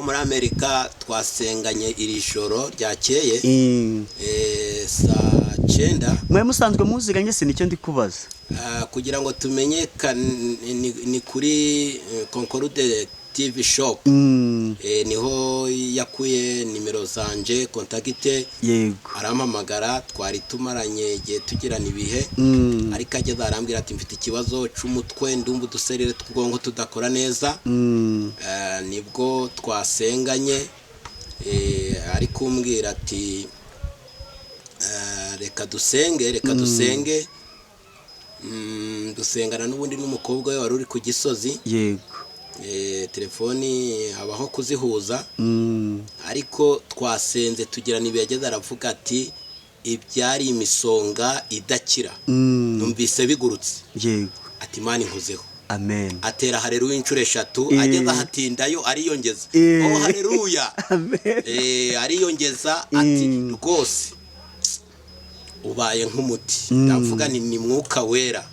Muri Amerika twasenganye iri joro ryakeye saa 9. Mwe musanzwe muziganye se nicyo ndi kubaza kugira ngo tumenye ni kuri Concorde TV shop niho yakuye nimero zanje contacte yego arampamagara twari tumaranye igihe tugirana ibihe ariko ageze arambwira ati mfite ikibazo c'umutwe ndumva duserere tw'ubwonko tudakora neza nibwo twasenganye ari kumbwira ati reka dusenge dusengana n'ubundi n'umukobwa we wari uri ku Gisozi yego telefoni habaho kuzihuza ariko twasenze tugirana ibiyageze aravuga ati ibyari imisonga idakira numvise bigurutse yego ati Imana inkozeho amen atera haleluya incuro 3 ageze ahatindayo ariyongeza oh haleluya amen ariyongeza ati rwose ubaye nk'umuti ndavuga ni mwuka wera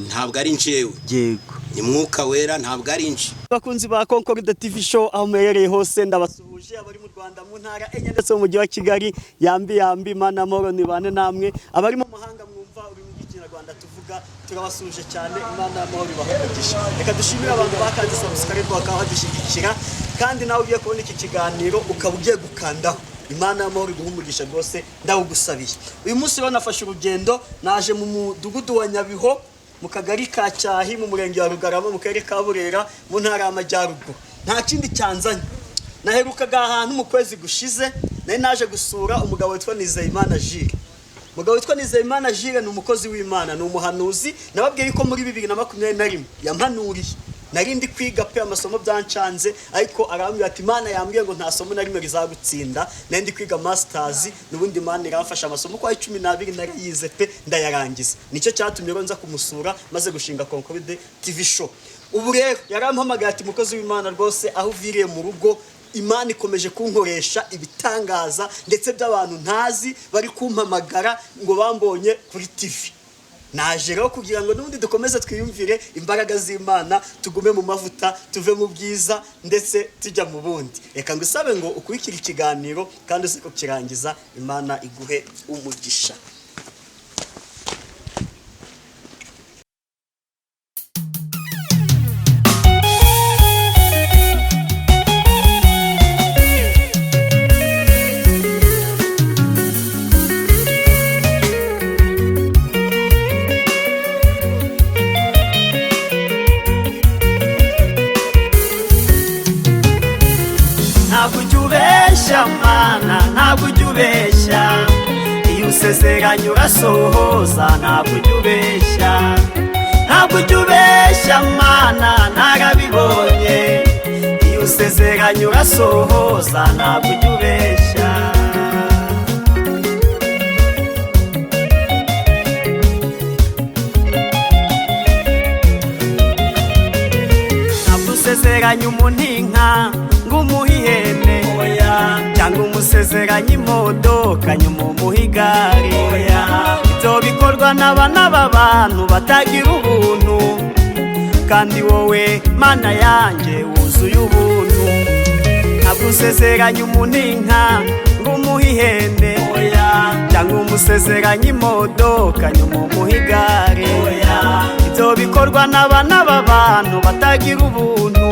ntabwo ari njewe yego ni mwuka wera ntabwo ari nje. Bakunzi ba Concorde TV show aho merereye hose ndabasuhuje abari mu Rwanda mu ntara enye ndetse mu mujyi wa Kigali yambi Imana amahoro nibane namwe abari mu mahanga mwumva uri mu Kinyarwanda tuvuga turabasuje cyane Imana amahoro ibahogisha. Reka dushimire abantu bakaze subscribe bakaba dushyigikira kandi nawe ugiye kubona iki kiganiro ukaba ugiye gukandaho Imana amahoro iguhumugisha rwose ndawugusabiye. Uyu munsi banafashe urugendo naje mu mudugudu wa Nyabiho mu kagari ka Cyahi mu murenge wa Rugarama mu karere ka Burera mu ntara y'Amajyaruguru. Nta kindi cyanzanye naherukaga ahantu mu kwezi gushize naje gusura umugabo witwa Nizeyimana Jules. Umugabo witwa Nizeyimana Jules ni umukozi w'Imana ni umuhanuzi nababwiye ko muri 2021 yampanuriye narindi kwiga pe amasomo byancanze ariko arambwira ati Imana yambwiye ngo nta somo na rimwe rizagutsinda nandi kwiga masters nubundi Imana iramfasha amasomo kwa 12 narayize pe ndayarangiza nicyo cyatumye ronza kumusura maze gushinga Concorde TV show. Ubu rero yarampamagaye ati mukozi w'Imana rwose aho uviriye mu rugo Imana ikomeje kunkoresha ibitangaza ndetse by'abantu ntazi bari kumpamagara ngo bambonye kuri TV. Naje rero kugira ngo n'ubundi dukomeze twiyumvire imbaraga z'Imana tugume mu mavuta tuve mu byiza ndetse tujya mu bundi. Reka ngusabe ngo ukurikire ikiganiro kandi uze kukirangiza Imana iguhe umugisha. Ntabwo ujubeshya iyo usezeranye urasohoza ntabwo ujubeshya Mana narabibonye iyo usezeranye urasohoza ntabwo ujubeshya ntabwo usezeranye umuntu inka ngumuha ihene cyangwa umusezeranye imodoka nyuma umuha igare ibyo bikorwa n'abana b'abantu batagira ubuntu kandi wowe Mana yanjye wuzuye ubuntu. Ntabwo usezeranye umuntu inka ngumuha ihene cyangwa umusezeranye imodoka nyuma umuha igare ibyo bikorwa n'abana b'abantu batagira ubuntu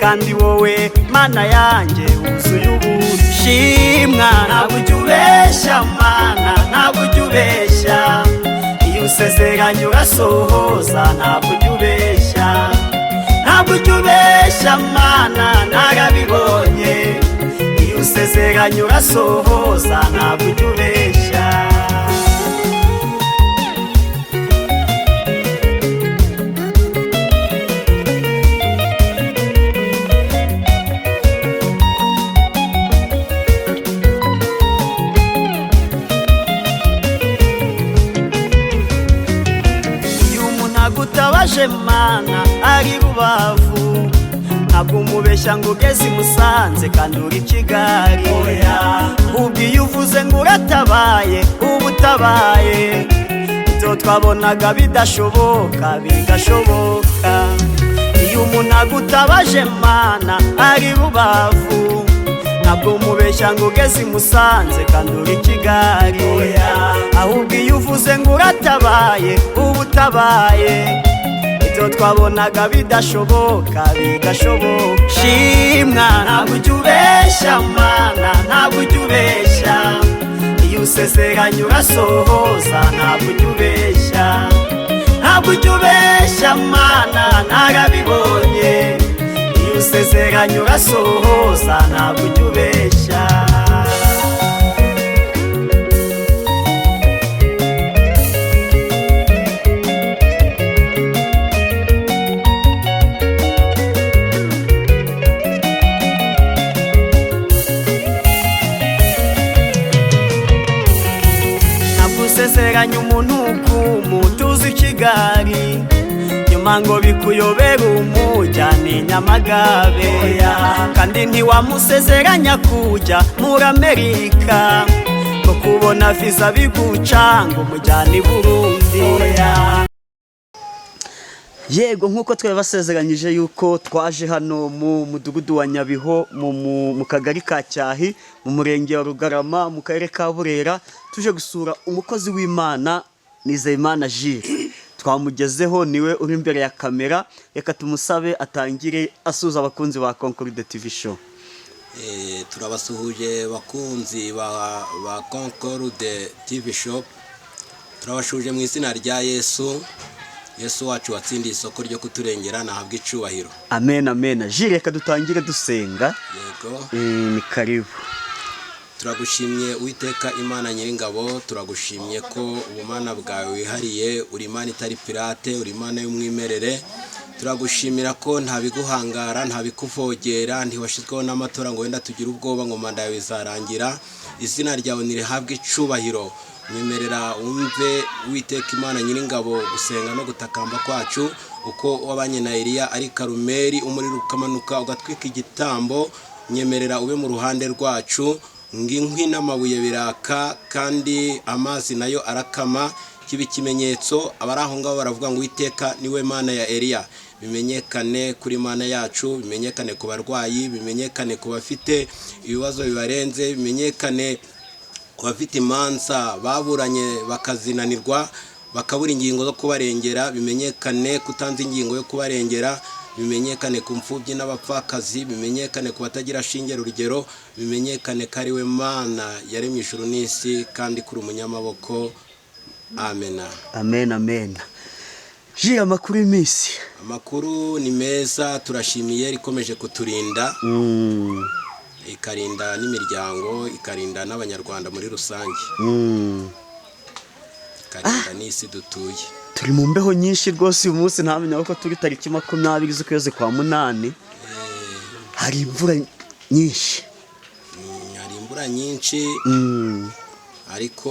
kandi wowe Mana yanjye wuzuye ubuntu. Shimwa ntabwo ujubeshya Mana ntabwo ujubeshya iyo usezeranye urasohoza ntabwo ujubeshya Mana narabibonye iyo usezeranye urasohoza ntabwo ujubeshya. Gutabaje Mana ari Rubavu ntabwo umubeshya ngo ugeze Musanze kandi uri Kigali ubwiye uvuze ngo uratabaye ubu utabaye ibyo twabonaga bidashoboka bigashoboka. Iyo iyo umuntu agutabaje mana ari Rubavu ntabwo umubeshya ngo ugeze i Musanze kandi uri Kigali, ahubwo iyo uvuze ngo uratabaye uba utabaye, ibyo twabonaga bidashoboka bigashoboka. Shimwa ntabwo ujya ubeshya mana, ntabwo ujya ubeshya, iyo usezeranye urasohoza, ntabwo ujya ubeshya, ntabwo ujya ubeshya mana, narabibonye, iyo usezeranye urasohoza, ntabwo ujya ubeshya. Usezeranya umuntu kumutuza i Kigali, nyuma ngo bikuyobera umujyana i Nyamagabe, kandi ntiwamusezeranya kujya muri Amerika, ngo kubona visa biguca ngo umujyana i Burundi. Yego nk'uko twabasezeranyije yuko twaje hano mu mudugudu wa Nyabiho mu kagari ka Cyahi mu murenge wa Rugarama mu karere ka Burera, tuje gusura umukozi w'Imana Nizeyimana Jules. Twamugezeho niwe uri imbere ya kamera, reka tumusabe atangire asuza abakunzi ba Concorde TV show. Turabasuhuje bakunzi ba Concorde TV show, turabashuje mu izina rya Yesu. Yesu wacu watsindiye isoko ryo kuturengera nahabwa icubahiro. Amen amen. Jules reka dutangire dusenga. Yego. Ni karibu. Turagushimye Uwiteka Imana Nyiringabo, turagushimye ko ubumana bwawe wihariye, uri Imana itari pirate, uri Imana y'umwimerere. Turagushimira ko nta biguhangara, nta bikuvogera, ntiwashizweho n'amatora ngo wenda tugire ubwoba ngo manda yawe izarangira. Izina ryawe nirihabwe icubahiro. Mwemerera wumve Uwiteka Imana Nyiringabo gusenga no gutakamba kwacu, uko wabanye na Eliya ari Karumeli umuriro ukamanuka ugatwika igitambo. Nyemerera ube mu ruhande rwacu, ng'inkwi n'amabuye biraka kandi amazi nayo arakama, kiba ikimenyetso abari aho ngaho baravuga ngo Uwiteka niwe Mana ya Eliya. Bimenyekane kuri Mana yacu, bimenyekane ku barwayi, bimenyekane ku bafite ibibazo bibarenze, bimenyekane ku bafite imanza baburanye bakazinanirwa bakabura ingingo zo kubarengera, bimenyekane kutanze ingingo yo kubarengera, bimenyekane ku mfubyi n'abapfakazi, bimenyekane ku batagira shinge urugero, bimenyekane ko ari we Mana yaremye ijuru n'isi kandi kuri umunyamaboko. Amen. Amen amen. Jules, amakuru y'imisi? Amakuru ni meza, turashimiye rikomeje kuturinda, ikarinda n'imiryango, ikarinda n'abanyarwanda muri rusange, ikarinda n'isi dutuye. Turi mu mbeho nyinshi rwose uyu munsi, ntamenya ko turi tariki 20 z'ukwezi kwa munani. Hari imvura nyinshi. Hari imvura nyinshi, ariko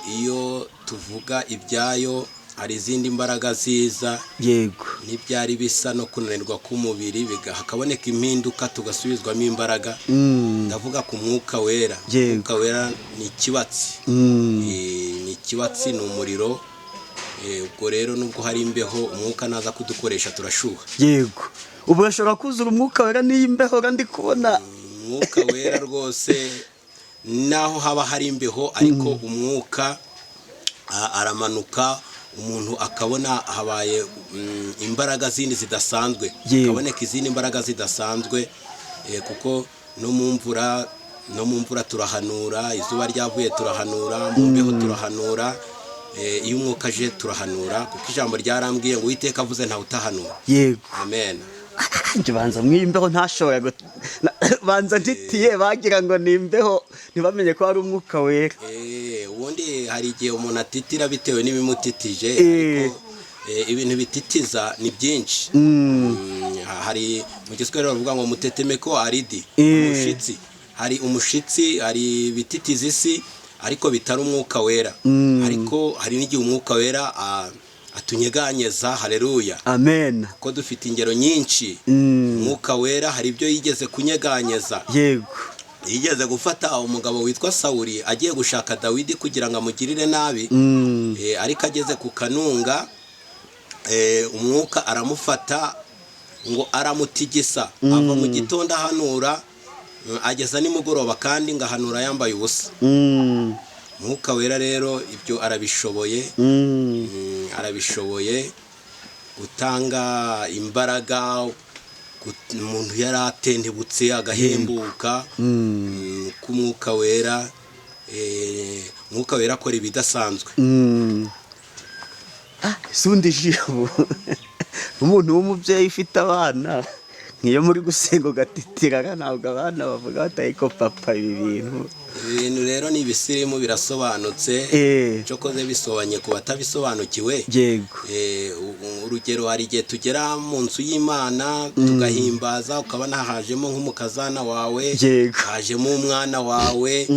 iyo tuvuga ibyayo hari izindi mbaraga ziza. Yego. N'ibyari bisa no kunanirwa k'umubiri hakaboneka impinduka tugasubizwamo imbaraga. Ndavuga ku mwuka wera. Mwuka wera ni ikibatsi. Ni ikibatsi, ni umuriro. Ubwo rero nubwo hari imbeho, umwuka naza kudukoresha turashuha. Yego. Ubu urashobora kuzura umwuka wera n'imbeho kandi kubona umwuka wera rwose naho haba hari imbeho, ariko umwuka aramanuka, umuntu akabona habaye imbaraga zindi zidasanzwe, akaboneka izindi imbaraga zidasanzwe, kuko no mu mvura turahanura, izuba ryavuye turahanura, mu mbeho turahanura, iyo umwuka aje turahanura, kuko ijambo ryarambwiye ngo Uwiteka avuze ntawe utahanura. Yego. Amen. Nje banza mwimbeho ntashobora banza ntitiye bagira ngo nimbeho ntibamenye ko ari umwuka wera. Ubundi hari igihe umuntu atitira bitewe n'ibimutitije, ariko ibintu bititiza ni byinshi. Hari mu Giswahili bavuga ngo mutetemeko aridi, umushitsi. Hari umushitsi, hari ibititiza isi ariko bitari umwuka wera. Ariko hari n'igihe umwuka wera atunyeganyeza. Haleluya. Amen. Ko dufite ingero nyinshi. Umwuka wera hari ibyo yigeze kunyeganyeza. Yego. Yigeze gufata umugabo witwa Sawuli agiye gushaka Dawidi kugira ngo amugirire nabi, ariko ageze ku kanunga umwuka aramufata ngo aramutigisa ava mu gitondo ahanura ageza nimugoroba kandi ngahanura yambaye ubusa. Mwuka wera rero ibyo arabishoboye, arabishoboye gutanga imbaraga umuntu yaratendebutse agahembuka k'umwuka wera. Mwuka wera akora ibidasanzwe. Sundi jibo umuntu w'umubyeyi ufite abana nk'iyo muri gusenga ugatitira ntabwo abana bavuga batayiko papa ibi bintu rero ni ibisirimu birasobanutse cyo koze bisobanye ku batabisobanukiwe. Yego. Urugero hari igihe tugera mu nzu y'Imana tugahimbaza ukabona hajemo nk'umukazana wawe, hajemo umwana wawe,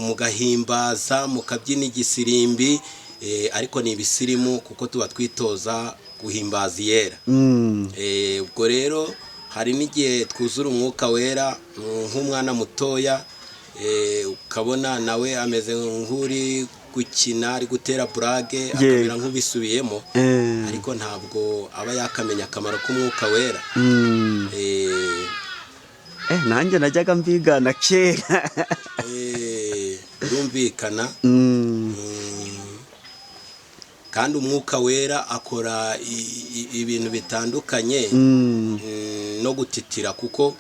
mugahimbaza mukabyina igisirimbi, ariko ni ibisirimu kuko tuba twitoza guhimbaza Yera. Ubwo rero hari n'igihe twuzura umwuka wera nk'umwana mutoya, ukabona nawe ameze nk'uri gukina ari gutera burage akamera nk'ubisubiyemo, ariko ntabwo aba yakamenya akamaro k'umwuka wera. nanjye najyaga mbigana kera. Birumvikana. Kandi umwuka wera akora ibintu bitandukanye no gutitira, kuko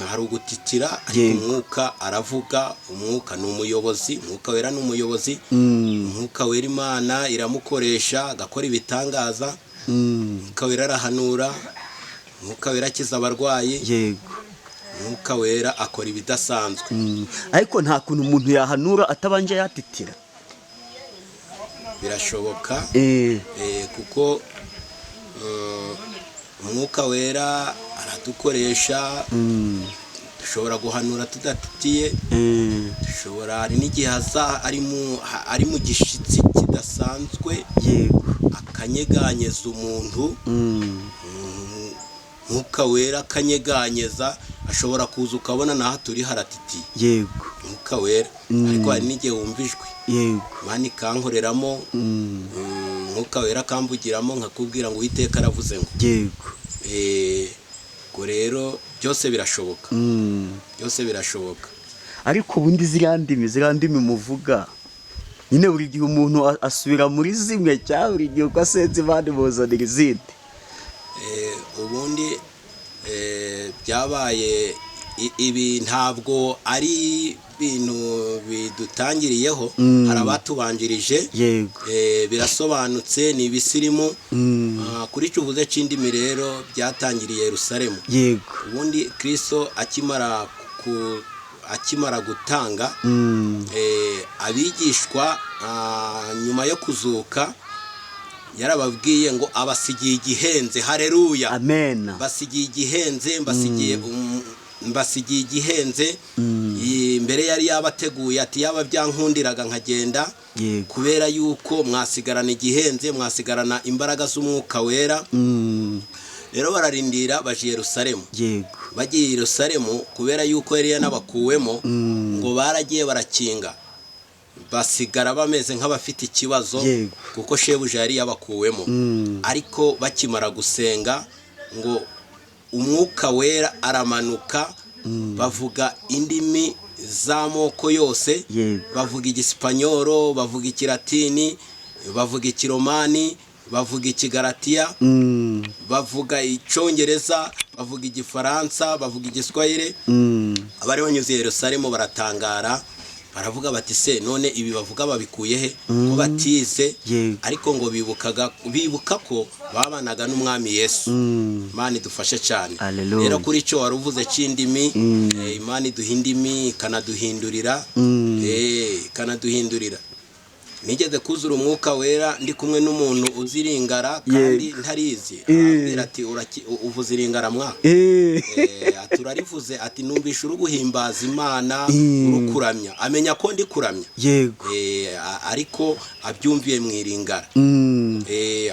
hari ugutitira ariko umwuka aravuga. Umwuka ni umuyobozi, umwuka wera ni umuyobozi. Umwuka wera Imana iramukoresha agakora ibitangaza. Umwuka wera arahanura, umwuka wera akiza abarwayi. Yego. Umwuka wera akora ibidasanzwe. Ariko nta kuntu umuntu yahanura atabanje yatitira. Birashoboka kuko umwuka wera aradukoresha. Dushobora guhanura tudatitiye, dushobora hari n'igihe ari mu gishitsi kidasanzwe akanyeganyeza umuntu. Umwuka wera akanyeganyeza, ashobora kuza ukabona naho turi haratitiye. Yego. Umwuka wera. Ariko hari n'igihe wumva ijwi. Yego. Imana ikankoreramo, umwuka wera akambugiramo nkakubwira ngo Uwiteka aravuze ngo. Yego. Ubwo rero byose birashoboka. Byose birashoboka. Ariko ubundi ziriya ndimi muvuga nyine buri gihe umuntu asubira muri zimwe cyangwa buri gihe uko asenze Imana imuzanira izindi. Ubundi byabaye ibi ntabwo ari ibintu bidutangiriyeho, hari abatubanjirije. Birasobanutse, ni ibisirimu. Kuri cyo uvuze c'indimi rero byatangiriye Yerusalemu. Yego. Ubundi Kristo akimara gutanga abigishwa nyuma yo kuzuka yarababwiye ngo abasigiye igihenze. Haleluya. Amen. Basigiye igihenze, mbasigiye igihenze. Mbere yari yabateguye ati yaba byankundiraga nkagenda, kubera yuko mwasigarana igihenze, mwasigarana imbaraga z'umwuka wera. Rero bararindira baje Yerusalemu. Bagiye Yerusalemu kubera yuko yari yanabakuwemo, ngo baragiye barakinga, basigara bameze nk'abafite ikibazo kuko shebuja yari yabakuwemo. Ariko bakimara gusenga ngo umwuka wera aramanuka, bavuga indimi z'amoko yose. Bavuga igisipanyoro, bavuga ikilatini, bavuga ikiromani, bavuga ikigaratiya, bavuga icyongereza, bavuga igifaransa, bavuga igiswahili. Abari banyuze Yerusalemu baratangara, baravuga bati se none ibi bavuga babikuye he ko batize? Ariko ngo bibuka ko babanaga n'umwami Yesu. Imana idufashe cyane. Rero kuri cyo waruvuze c'indimi, Imana iduhindimi ikanaduhindurira. Ikanaduhindurira. Nigeze kuzura umwuka wera ndi kumwe n'umuntu uziringara kandi ntarizi. Arambwira ati uvuze iringara mwa? Turarivuze ati numvisha uruguhimbaza Imana urukuramya. Amenya ko ndi kuramya. Yego. Ariko abyumviye mu iringara.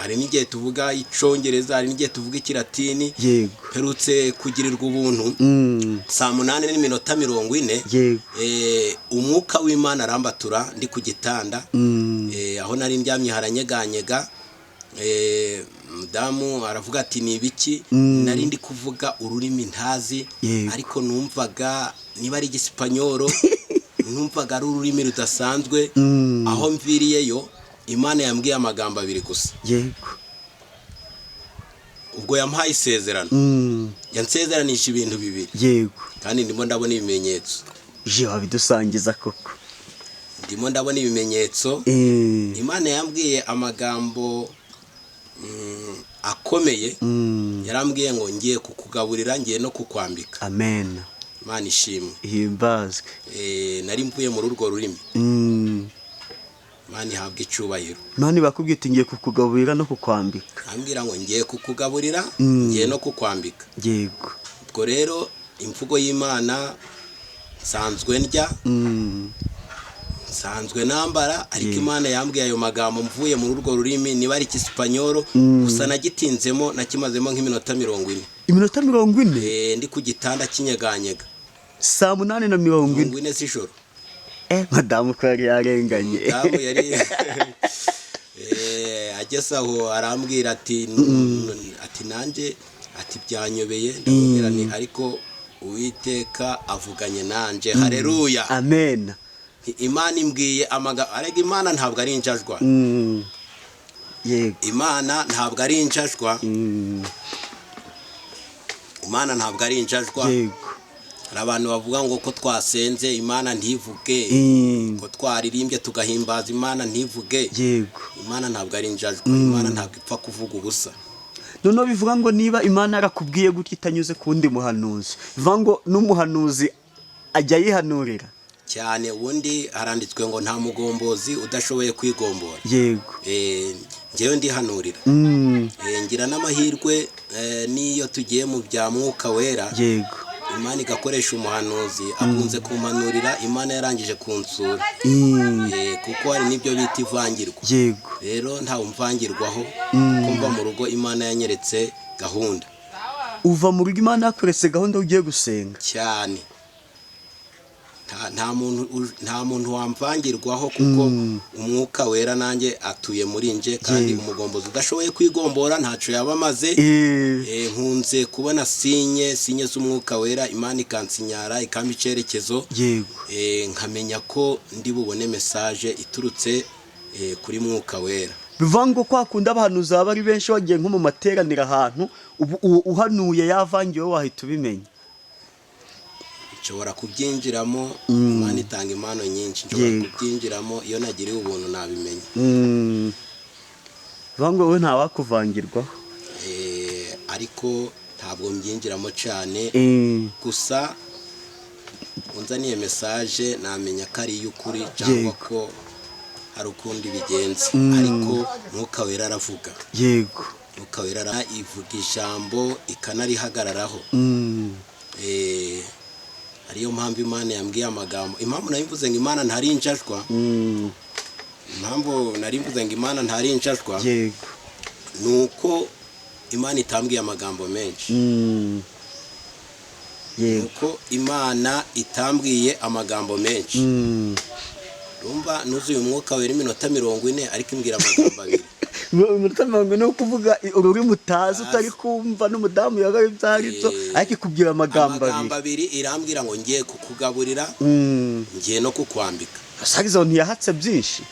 Hari n'igihe tuvuga icyongereza, hari n'igihe tuvuga ikilatini. Yego. Herutse kugirirwa ubuntu saa 8:40. Umwuka w'Imana arambatura ndi ku gitanda. Aho nari ndyamye haranyeganyega. umudamu aravuga ati ni ibiki, nari ndi kuvuga ururimi ntazi ariko numvaga niba ari igisipanyoro numvaga ari ururimi rudasanzwe. Aho mviriyeyo Imana yambwiye amagambo abiri gusa. Yego. Ubwo yampaye isezerano. Yansezeranije ibintu bibiri. Yego. Kandi ndimo ndabona ibimenyetso. Je wabidusangiza koko. Ndimo ndabona ibimenyetso. Imana yambwiye amagambo akomeye. Yarambwiye ngo ngiye kukugaburira, ngiye no kukwambika. Amen. Imana ishimwe. Himbazwe. Nari mvuye muri urwo rurimi. Imana ihabwa icyubahiro. Imana bakubwiye ati ngiye kukugaburira no kukwambika. Ambwira ngo ngiye kukugaburira, ngiye no kukwambika. Yego. Ubwo rero imvugo y'Imana nsanzwe ndya, nsanzwe nambara, ariko Imana yambwiye ayo magambo mvuye muri urwo rurimi, niba ari igisipanyoro, gusa nagitinzemo nakimazemo nk'iminota 40. Iminota 40? Ndi ku gitanda kinyeganyega. 8:40 z'ijoro. Madamu ko yari yarenganye. Madamu yari ageze aho arambwira ati nanjye ati byanyobeye, ndamubwira ni ariko Uwiteka avuganye nanje. Haleluya. Amen. Imana imbwiye arega Imana ntabwo ari injajwa. Yego. Imana ntabwo ari injajwa. Imana ntabwo ari injajwa. Yego. Hari abantu bavuga ngo ko twasenze Imana ntivuge, ko twaririmbye tugahimbaza Imana ntivuge. Yego. Imana ntabwo ari injajwa. Imana ntabwo ipfa kuvuga ubusa. Noneho bivuga ngo niba Imana yarakubwiye gutya itanyuze kundi muhanuzi, bivuga ngo n'umuhanuzi ajya yihanurira cyane. Ubundi haranditswe ngo nta mugombozi udashoboye kwigombora. Yego. Ngewe ndihanurira. Ngira n'amahirwe niyo tugiye mu bya Mwuka Wera. Yego. Imana igakoresha umuhanuzi akunze kumpanurira. Imana yarangije kunsura. Kuko hari n'ibyo bita ivangirwa. Yego. Rero ntawe umvangirwaho. Kumva mu rugo Imana yanyeretse gahunda. Uva mu rugo Imana yakoretse gahunda ugiye gusenga cyane. Nta muntu wamvangirwaho kuko Umwuka Wera nanjye atuye muri nje, kandi umugombozi udashoboye kwigombora ntaco yaba amaze. Nkunze kubona sinye z'Umwuka Wera, Imana ikansinyara ikampa icerekezo. Yego. Nkamenya ko ndi bubone message iturutse kuri Mwuka Wera. Bivuga ngo kwa kunda abahanuzi baba ari benshi wagiye nko mu materanira ahantu uhanuye yavangiwe wahita ubimenya. Nshobora kubyinjiramo. Imana itanga impano nyinshi. Nshobora kubyinjiramo iyo nagiriye ubuntu nabimenya. Bivuga ngo wowe ntawakuvangirwaho. Ariko ntabwo mbyinjiramo cyane. Gusa unzaniye message namenya ko ari y'ukuri cyangwa ko hari ukundi bigenze. Ariko Mwuka Wera aravuga. Yego. Mwuka Wera ivuga ijambo ikanarihagararaho. Ariyo mpamvu Imana yambwiye amagambo. Impamvu nayivuze ngo Imana ntari injajwa. Impamvu nari mvuze ngo Imana ntari injajwa. Yego. Nuko Imana itambwiye amagambo menshi. Yego. Nuko Imana itambwiye amagambo menshi. Rumva nuzuye Umwuka Wera iminota 40 ariko imbwira amagambo abiri. Iminota 40 no kuvuga ururimi utazi utari kumva n'umudamu yabaye ibyarito, ariko ikubwira amagambo abiri. Irambwira ngo ngiye kukugaburira, ngiye no kukwambika. Asagizo ntiyahatse byinshi.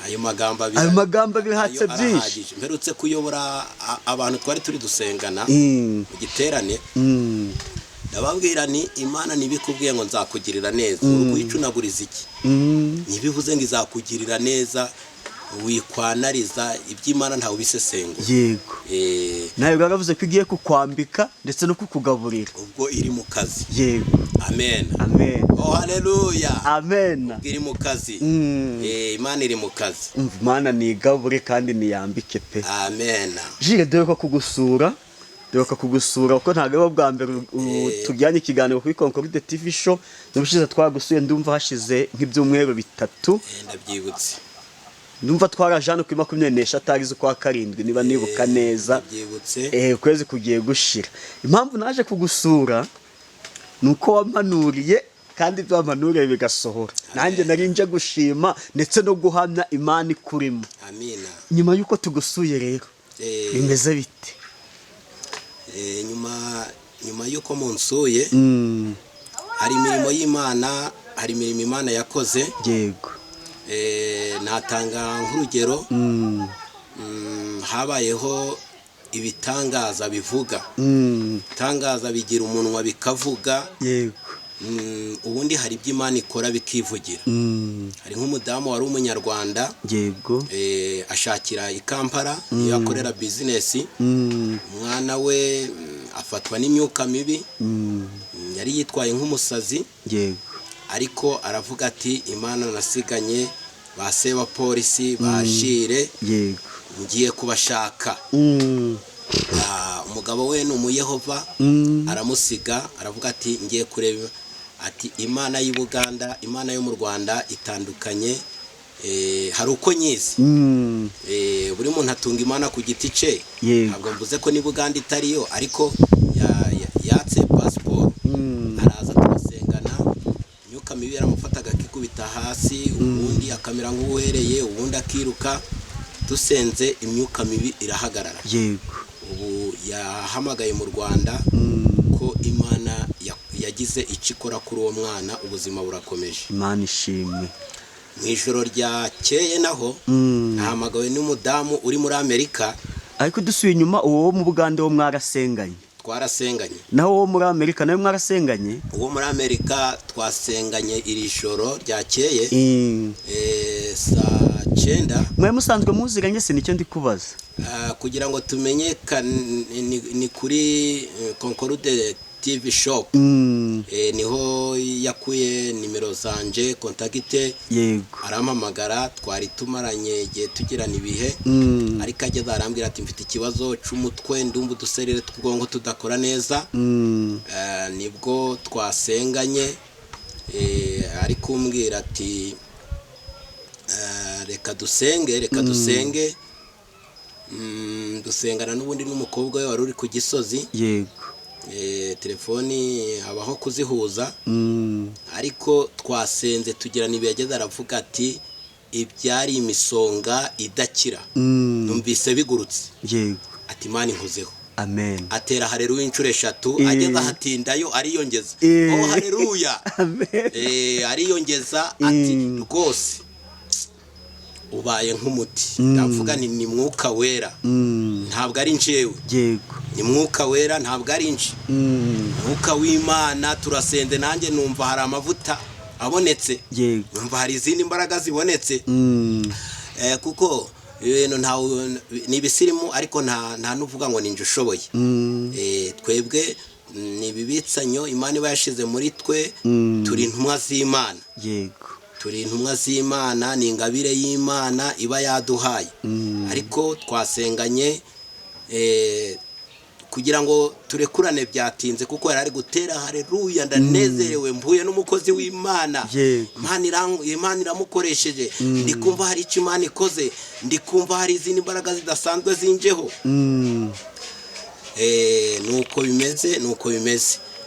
Ayo magambo abiri hatse byinshi. Mperutse kuyobora abantu twari turi dusengana mu giterane. Ndababwira ni Imana nibikubwiye ngo nzakugirira neza, urwicunaguriza iki? Nibivuze ngo izakugirira neza, wikwanariza iby'Imana ntawe bisesengo. Yego. Nayo garavuze ko igiye kukwambika ndetse no kukugaburira. Ubwo iri mu kazi. Yego. Amen. Amen. Oh haleluya. Amen. Iri mu kazi. Imana iri mu kazi. Imana nigabure kandi niyambike pe. Amen. Jire dore kugusura. Doka kugusura uko ntago bwa mbere tujyanye ikiganiro kuri Concorde TV show. Nubushize twagusuye ndumva hashize nk'ibyumweru 3. Ndabyibutse. Ndumva twarajana kuri 24 atarizo kwa 7 niba nibuka neza. Ndabyibutse. Ukwezi kugiye gushira. Impamvu naje kugusura nuko wampanuriye kandi byampanuriye bigasohora. Nanjye nari nje gushima ndetse no guhamya Imana ikurimo. Amina. Nyuma yuko tugusuye rero bimeze bite? nyuma y'uko munsuye hari imirimo y'Imana, hari imirimo Imana yakoze. Yego. Natanga nk'urugero, habayeho ibitangaza bivuga, ibitangaza bigira umunwa bikavuga. Yego. Ubundi hari ibyo Imana ikora bikivugira. Hari nk'umudamu wari umunyarwanda. Yego. Ashakira i Kampala, iyo akorera bizinesi. Umwana we afatwa n'imyuka mibi, yari yitwaye nk'umusazi. Yego. Ariko aravuga ati Imana nasiganye ba se ba polisi bashire. Yego. Ngiye kubashaka. Umugabo we ni umuyehova, aramusiga, aravuga ati ngiye kureba, ati Imana y'u Buganda, Imana yo mu Rwanda itandukanye. Hari uko nyizi. Buri muntu atunga Imana ku giti cye. Ntabwo mvuze ko ni Buganda itariyo, ariko yatse pasiporo. Araza turasengana, imyuka mibi yaramufataga akikubita hasi, ubundi akamera nk'uwereye, ubundi akiruka. Dusenze imyuka mibi irahagarara. Yego. Ubu yahamagaye mu Rwanda ko Imana yagize icikora kuri uwo mwana, ubuzima burakomeje. Imana ishimwe. Mu ijoro ryakeye naho nahamagawe n'umudamu uri muri Amerika. Ariko dusuye inyuma, uwo mu Buganda wo mwarasenganye? Twarasenganye. Naho uwo muri Amerika nawe mwarasenganye? Uwo muri Amerika twasenganye iri joro ryakeye saa 9. Mwe musanzwe muziranye, se nicyo ndi kubaza. Kugira ngo tumenyekane ni kuri Concorde TV shop. Niho yakuye nimero zanje, kontakite. Yego. Arampamagara, twari tumaranye igihe tugirana ibihe. Ariko ageze arambwira ati mfite ikibazo c'umutwe, ndumva uduserere tw'ubwonko tudakora neza. Nibwo twasenganye. Ari kumbwira ati reka dusenge. Dusengana n'ubundi n'umukobwa we wari uri ku Gisozi. Yego. Telefoni habaho kuzihuza. Ariko twasenze tugirana ibihe, ageze aravuga ati ibyari imisonga idakira numvise bigurutse. Yego. Ati Imana inkozeho. Amen. Atera haleluya inshuro 3, ageze ahatindayo ariyongeza. Oh haleluya. Amen. Ariyongeza ati rwose ubaye nk'umuti. Ndavuga ni mwuka wera, ntabwo ari njewe. Yego. Ni mwuka wera, ntabwo ari nje. Mwuka w'Imana. Turasenze, nanjye numva hari amavuta abonetse. Yego. Numva hari izindi mbaraga zibonetse. Kuko ibintu ni ibisirimu, ariko nta nuvuga ngo ninje ushoboye. Twebwe ni ibibitsanyo Imana iba yashize muri twe. Turi intumwa z'Imana. Yego. Turi intumwa z'Imana, ni ingabire y'Imana iba yaduhaye. Ariko twasenganye kugira ngo turekurane byatinze, kuko yari ari gutera haleluya. Ndanezerewe, mvuye n'umukozi w'Imana. Imana iramukoresheje. Ndikumva hari icyo Imana ikoze, ndikumva hari izindi mbaraga zidasanzwe zinjeho. Nuko bimeze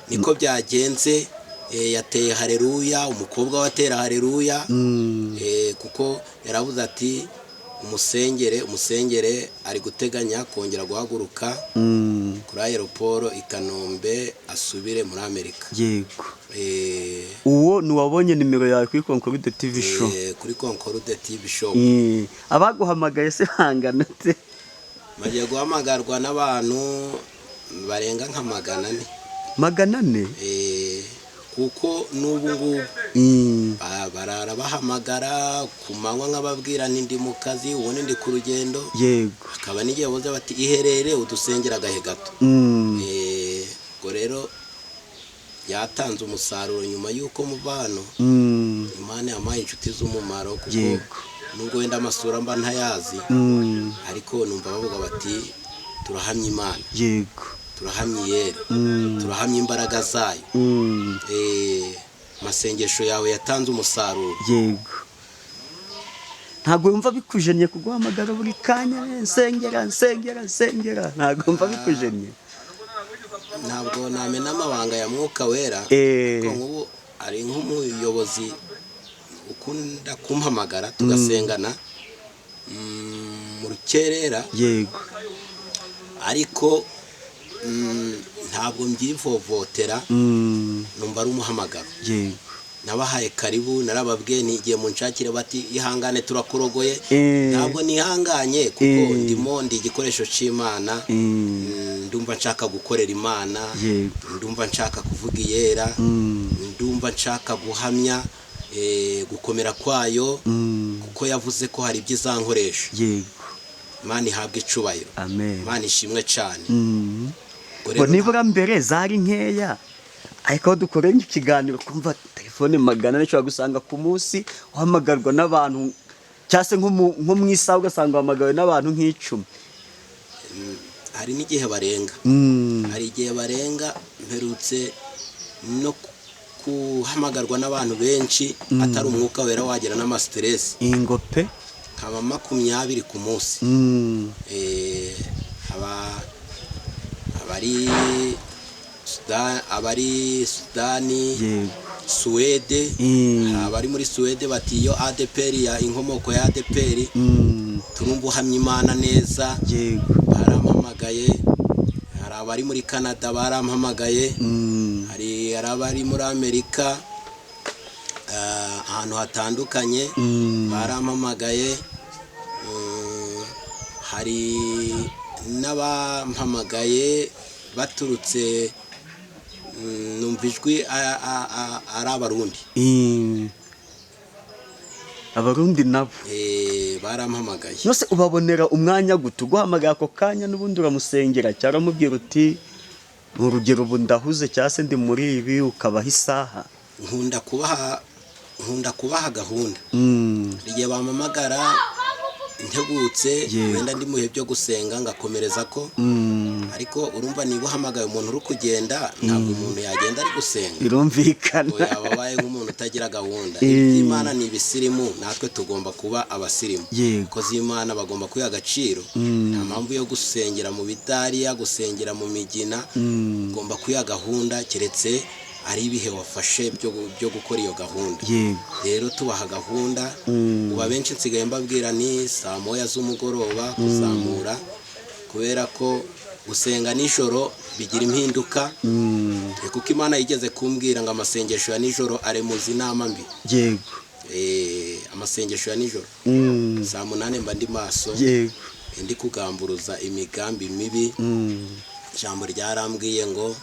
niko byagenze. Yateye haleluya, umukobwa watera haleluya. Kuko yaravuze ati umusengere ari guteganya kongera guhaguruka kuri aeroport i Kanombe asubire muri Amerika. Yego. Uwo nuwabonye nimero yawe kuri Concorde TV show? Kuri Concorde TV show. Abaguhamagaye se bangana te? Magiye guhamagarwa n'abantu barenga nka 400. 400? Kuko n'ubu ngubu barara bahamagara ku manywa nk'ababwira ndi mu kazi, ubundi ndi ku rugendo. Yego. Akaba n'igihe boza bati iherere udusengera gahe gato. Ubwo rero yatanze umusaruro nyuma y'uko mubano. Imana yampaye inshuti z'umumaro, kuko nubwo wenda amasura mba ntayazi, ariko numva bavuga bati turahamya Imana. Yego. Turahamya Yera. Turahamya imbaraga zayo. Masengesho yawe yatanze umusaruro. Yego. Ntabwo yumva bikujennye kuguhamagara buri kanya, nsengera. Ntabwo yumva bikujennye. Ntabwo namena amabanga ya mwuka wera. Kuko nk'ubu ari nk'umuyobozi ukunda kumpamagara tugasengana mu rukerera. Yego. ariko ntabwo mbyivovotera, numva ari umuhamagaro. yego nabahaye karibu, narababwiye n'igihe munshakire bati ihangane turakurogoye, ntabwo nihanganye kuko ndimo ndi igikoresho cy'Imana, ndumva nshaka gukorera Imana, ndumva nshaka kuvuga iyera, ndumva nshaka guhamya gukomera kwayo, kuko yavuze ko hari ibyo izankoresha. yego Imana ihabwe icubahiro, amen. Imana ishimwe cyane. ngo nibura mbere zari nkeya, ariko aho dukoreye ikiganiro kumva telefone 100 nishobora gusanga ku munsi uhamagarwa n'abantu, cyase nko mu isaha ugasanga uhamagawe n'abantu nk'icumi. Hari n'igihe barenga, hari igihe barenga. Mperutse no kuhamagarwa n'abantu benshi atari umwuka wera wagera n'amastress, ingope nkaba 20 ku munsi. abari Sudani, Suwede, abari muri Suwede bati iyo ADPR ya inkomoko ya ADPR turumva uhamya Imana neza, barampamagaye. Hari abari muri Canada barampamagaye, hari abari muri Amerika, ahantu hatandukanye barampamagaye. Hari n'abampamagaye baturutse numva ijwi ari Abarundi nabo barampamagaye. Nose ubabonera umwanya gutu guhamagara ako kanya n'ubundi uramusengera cyangwa mubwira uti mu rugero ubu ndahuze cyase ndi muri ibi, ukabaha isaha? Nkunda kubaha gahunda. Igihe bampamagara ntegutse, wenda ndi muhe byo gusenga ngakomereza ko, ariko urumva niba uhamagaye umuntu uri kugenda, ntabwo umuntu yagenda ari gusenga, birumvikana. yababaye nk'umuntu utagira gahunda. Imana ni ibisirimu, natwe tugomba kuba abasirimu, ko z'Imana bagomba kwiha agaciro. Nta mpamvu yo gusengera mu bidariya, gusengera mu migina, ugomba kwiha gahunda, keretse ari ibihe wafashe byo gukora iyo gahunda. Rero tubaha gahunda. Ubu benshi nsigaye mbabwira ni 9:00 z'umugoroba kuzamura, kubera ko gusenga nijoro bigira impinduka, kuko Imana yigeze kumbwira ngo amasengesho ya nijoro ari muzi inama mbi. Yego. Amasengesho ya nijoro 8:00 mba ndi maso, ndi kugamburuza imigambi mibi. Ijambo ryarambwiye ngo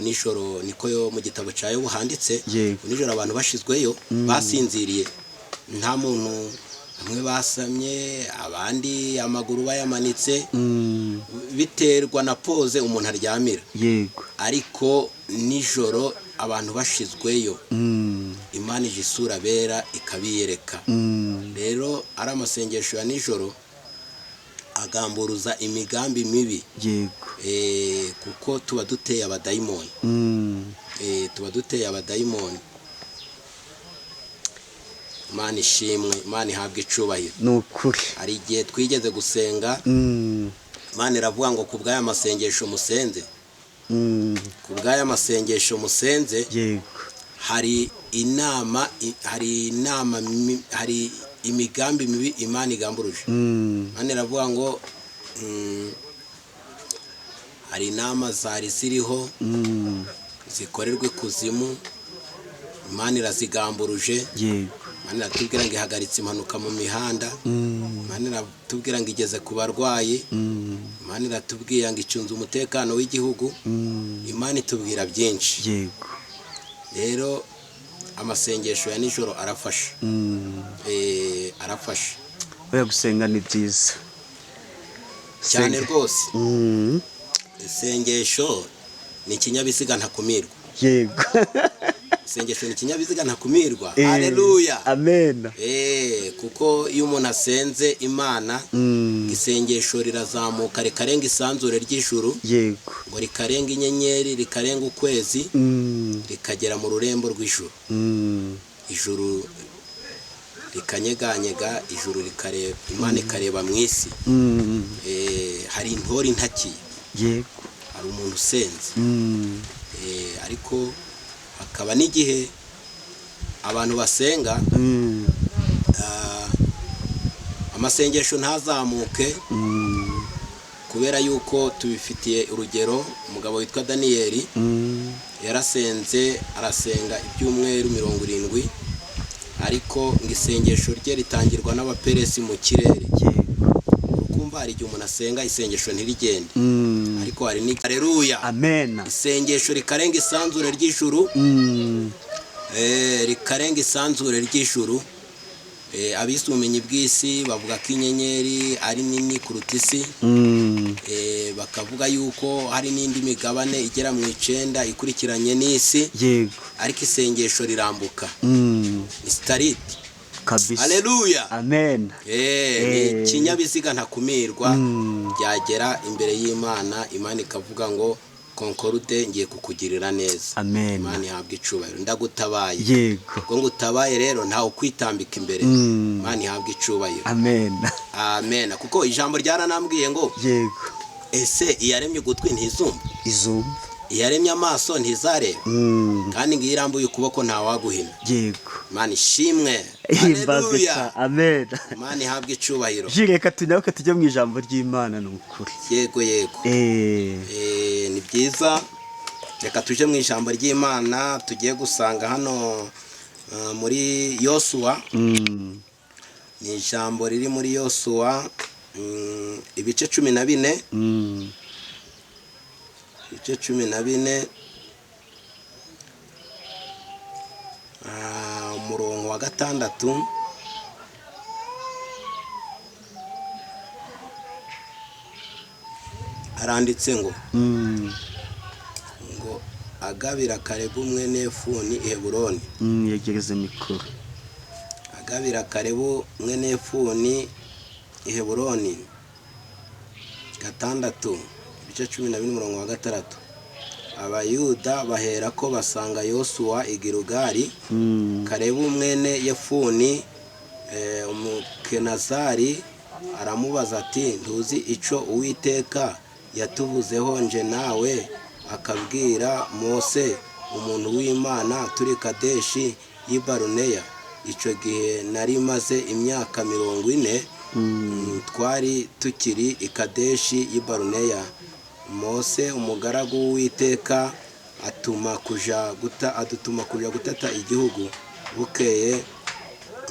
nijoro niko yo mu gitabo cyayo buhanditse, nijoro abantu bashizweyo basinziriye, nta muntu, bamwe basamye, abandi amaguru bayamanitse, biterwa na pose umuntu aryamira. Ariko nijoro abantu bashizweyo, Imana ije isura bera ikabiyereka. Rero ari amasengesho ya nijoro agamburuza imigambi mibi, kuko tuba duteye abadayimoni, Imana ishimwe, Imana ihabwe icubahiro. Nukuri hari igihe twigeze gusenga, Imana iravuga ngo ku bw'aya masengesho musenze, hari imigambi mibi Imana igamburuje. Imana iravuga ngo hari inama zari ziriho zikorerwe kuzimu, Imana irazigamburuje. Imana iratubwira ngo ihagaritse impanuka mu mihanda, Imana iratubwira ngo igeze ku barwayi, Imana iratubwira ngo icunze umutekano w'igihugu, Imana itubwira byinshi. Rero amasengesho ya nijoro arafasha, arafasha. Oya gusenga ni byiza cyane rwose. Isengesho ni ikinyabiziga ntakumirwa. Yego. Isengesho ni ikinyabiziga ntakumirwa. Haleluya, amen. kuko iyo umuntu asenze Imana, isengesho rirazamuka rikarenga isanzure ry'ijuru, ngo rikarenga inyenyeri, rikarenga ukwezi, rikagera mu rurembo rw'ijuru. Ijuru rikanyeganyega, ijuru rikareba, Imana ikareba mu isi. Hari intore intakiye, hari umuntu usenze, ariko hakaba n'igihe abantu basenga, amasengesho ntazamuke kubera yuko tubifitiye urugero. Umugabo witwa Daniyeli yarasenze arasenga ibyumweru 70, ariko ngo isengesho rye ritangirwa n'abaperesi mu kirere. Ukumva hari igihe umuntu asenga isengesho ntirigende, ariko hari ni haleluya, amen, isengesho rikarenga isanzure ry'ijuru, rikarenga isanzure ry'ijuru. Abise ubumenyi bw'isi bavuga ko inyenyeri ari nini kuruta isi, bakavuga yuko hari n'indi migabane igera mu 9 ikurikiranye n'isi, yego, ariko isengesho rirambuka ni stariti kabisa, haleluya, amen. ni kinyabiziga ntakumirwa byagera imbere y'Imana, Imana ikavuga ngo Concorde ngiye kukugirira neza, amen. Imana ihabwa icubahiro, ndagutabaye, yego, ngo ngutabaye rero ntawe kwitambika imbere, Imana ihabwa icubahiro, amen, amen. Kuko ijambo ryaranambwiye ngo yego, ese iyaremye ugutwi ntizumva, izumva, iyaremye amaso ntizareba, kandi ngo irambuye ukuboko ntawaguhina, yego, Imana ishimwe, haleluya, amen. Imana ihabwa icubahiro. Reka tunyaruke tujye mu ijambo ry'Imana, ni ukuri, yego ni byiza. Reka tuje mu ijambo ry'Imana, tugiye gusanga hano muri Yosuwa. Ni ijambo riri muri Yosuwa ibice 14, ibice 14, umurongo wa 6. Haranditse ngo agabira Kalebu mwene Yefuni i Heburoni. Yegereze mikoro. Agabira Kalebu mwene Yefuni i Heburoni 6, ibice 12 umurongo wa 6. Abayuda bahera ko basanga Yosuwa i Gilugali. Kalebu mwene Yefuni umukenazari aramubaza ati, ntuzi ico Uwiteka yatuvuzeho nje nawe? Akabwira Mose umuntu w'Imana turi Kadeshi y'i Baruneya. Ico gihe nari maze imyaka 40 twari tukiri i Kadeshi y'i Baruneya. Mose umugaragu w'Uwiteka adutuma kuja gutata igihugu. Bukeye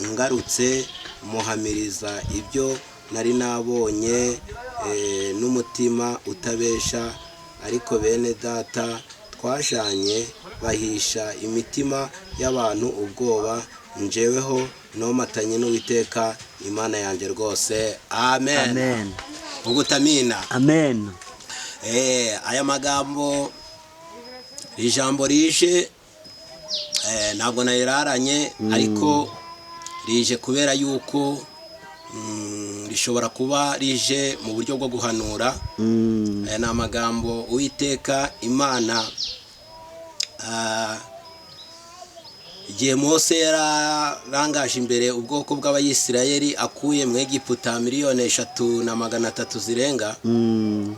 ngarutse muhamiriza ibyo nari nabonye n'umutima utabesha, ariko bene data twashanye bahisha imitima y'abantu ubwoba, njeweho nomatanye n'Uwiteka Imana yanjye rwose, amen, amen, ugutamina, amen. Aya magambo ijambo rije ntabwo nariraranye, ariko rije kubera yuko rishobora kuba rije mu buryo bwo guhanura. Aya ni amagambo Uwiteka Imana igihe Mose yararangaje imbere ubwoko bw'Abayisirayeli akuye mu Egiputa 3,300,000 zirenga,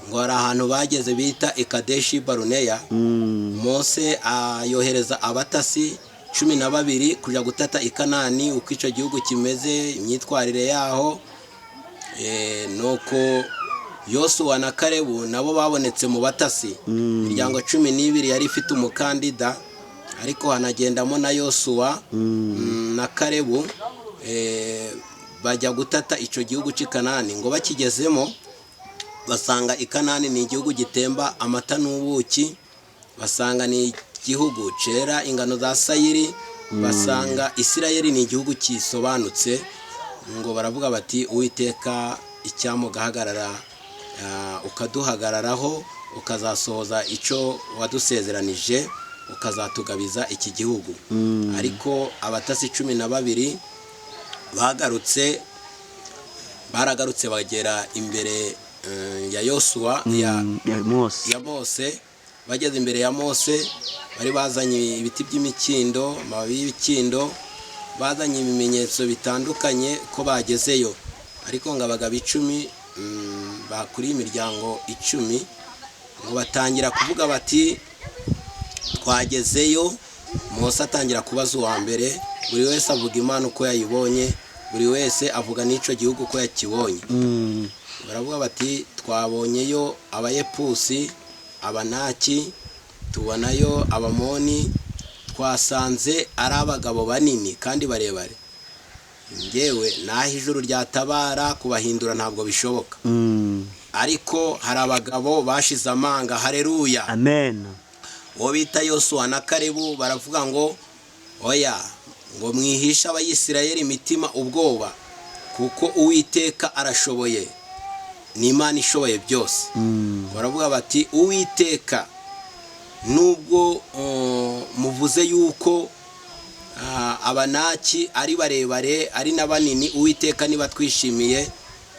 ngo hari ahantu bageze bita Kadeshi Baruneya. Mose ayohereza abatasi 12 kuja gutata i Kanani, uko ico gihugu kimeze, imyitwarire yaho. Nuko Yosuwa na Kalebu nabo babonetse mu batasi. Imiryango 12 yari ifite umukandida, ariko hanagendamo na Yosuwa na Kalebu. Bajya gutata ico gihugu cy'i Kanani. Ngo bakigezemo basanga i Kanani ni igihugu gitemba amata n'ubuki, basanga ni igihugu cera ingano za sayiri, basanga Isirayeli ni igihugu kisobanutse. Ngo baravuga bati, Uwiteka icyamugahagarara ukaduhagararaho, ukazasohoza ico wadusezeranije, ukazatugabiza iki gihugu. Ariko abatasi 12 baragarutse bagera imbere ya Yosuwa ya Mose. Bageze imbere ya Mose bari bazanye ibiti by'imikindo, amababi y'imikindo, bazanye ibimenyetso bitandukanye ko bagezeyo. Ariko ngo abagabo 10 bakuri imiryango 10 ngo batangira kuvuga bati, twagezeyo. Mose atangira kubaza uwa mbere, buri wese avuga Imana uko yayibonye, buri wese avuga n'ico gihugu ko yakibonye. Baravuga bati, twabonyeyo abayepusi, abanaki, tubonayo abamoni, twasanze ari abagabo banini kandi barebare. Ngewe naho ijuru ryatabara kubahindura ntabwo bishoboka, ariko hari abagabo bashize amanga. Haleluya, amen. uwo bita Yosuwa na Kalebu baravuga ngo oya, ngo mwihisha abayisirayeli imitima ubwoba, kuko Uwiteka arashoboye, ni Imana ishoboye byose. Baravuga bati Uwiteka nubwo muvuze yuko abanaki ari barebare ari n'abanini, Uwiteka niba twishimiye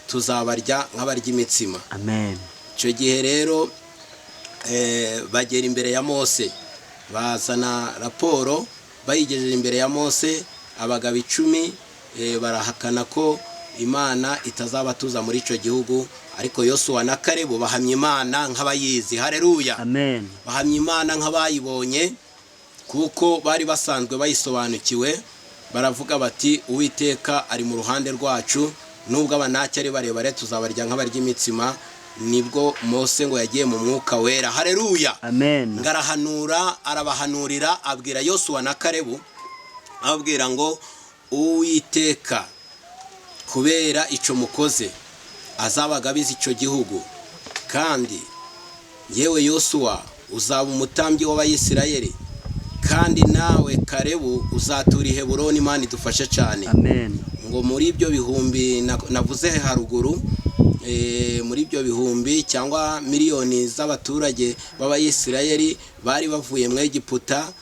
tuzabarya nk'abarya imitsima. Amen. Icyo gihe rero bagera imbere ya Mose, bazana raporo bayigejeje imbere ya Mose. Abagabo 10 barahakana ko Imana itazabatuza muri icyo gihugu, ariko Yosuwa na Kalebu bahamya Imana nk'abayizi. Haleluya, amen. bahamya Imana nk'abayibonye, kuko bari basanzwe bayisobanukiwe. Baravuga bati Uwiteka ari mu ruhande rwacu, nubwo abanaki ari barebare tuzabarya nk'abarya imitsima. Nibwo Mose ngo yagiye mu mwuka wera. Haleluya, amen. ngarahanura, arabahanurira, abwira Yosuwa na Kalebu, ababwira ngo Uwiteka kubera ico mukoze azabagabiza ico gihugu, kandi yewe Yosuwa uzaba umutambyi w'abayisirayeli, kandi nawe Kalebu uzatura i Heburoni. Imana idufashe cyane. Amen. Ngo muri ibyo bihumbi navuze haruguru, muri ibyo bihumbi cyangwa miliyoni z'abaturage b'abayisirayeli bari bavuye mu Egiputa,